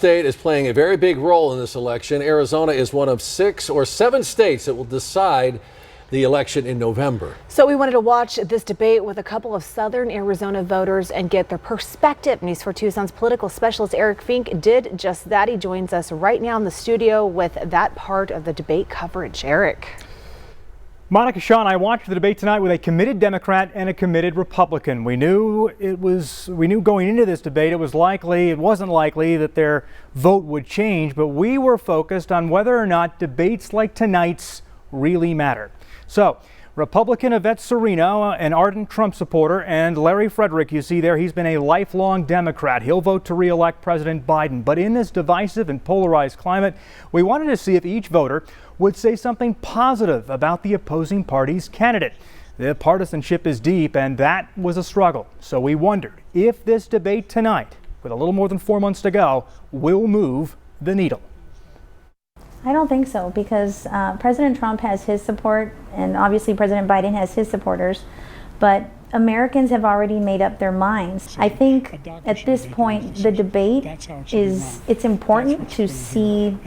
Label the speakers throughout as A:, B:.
A: State is playing a very big role in this election. Arizona is one of 6 or 7 states that will decide the election in November.
B: So we wanted to watch this debate with a couple of southern Arizona voters and get their perspective. News 4 Tucson's political specialist Eric Fink did just that. He joins us right now in the studio with that part of the debate coverage. Eric.
C: Monica, Shaw and I watched the debate tonight with a committed Democrat and a committed Republican. We knew going into this debate it wasn't likely that their vote would change, but we were focused on whether or not debates like tonight's really matter. So, Republican Yvette Serino, an ardent Trump supporter, and Larry Frederick, you see there, he's been a lifelong Democrat. He'll vote to re-elect President Biden. But in this divisive and polarized climate, we wanted to see if each voter would say something positive about the opposing party's candidate. The partisanship is deep, and that was a struggle. So we wondered if this debate tonight, with a little more than 4 months to go, will move the needle.
D: I don't think so, because President Trump has his support and obviously President Biden has his supporters, but Americans have already made up their minds. I think at this point the debate it's important to see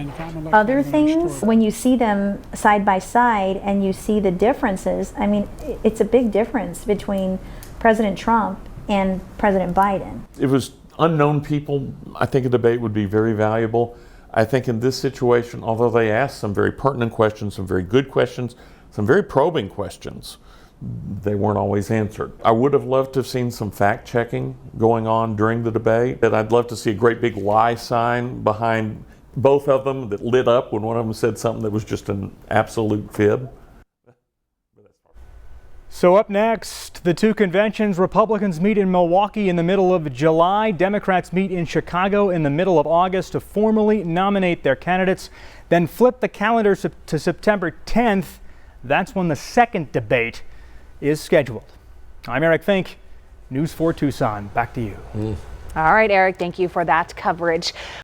D: other things. When you see them side by side and you see the differences, I mean, it's a big difference between President Trump and President Biden.
E: If it was unknown people, I think a debate would be very valuable. I think in this situation, although they asked some very pertinent questions, some very good questions, some very probing questions, they weren't always answered. I would have loved to have seen some fact checking going on during the debate. And I'd love to see a great big lie sign behind both of them that lit up when one of them said something that was just an absolute fib.
C: So up next, the two conventions. Republicans meet in Milwaukee in the middle of July. Democrats meet in Chicago in the middle of August to formally nominate their candidates, then flip the calendar to September 10th. That's when the second debate is scheduled. I'm Eric Fink, News 4 Tucson. Back to you.
B: All right, Eric, thank you for that coverage.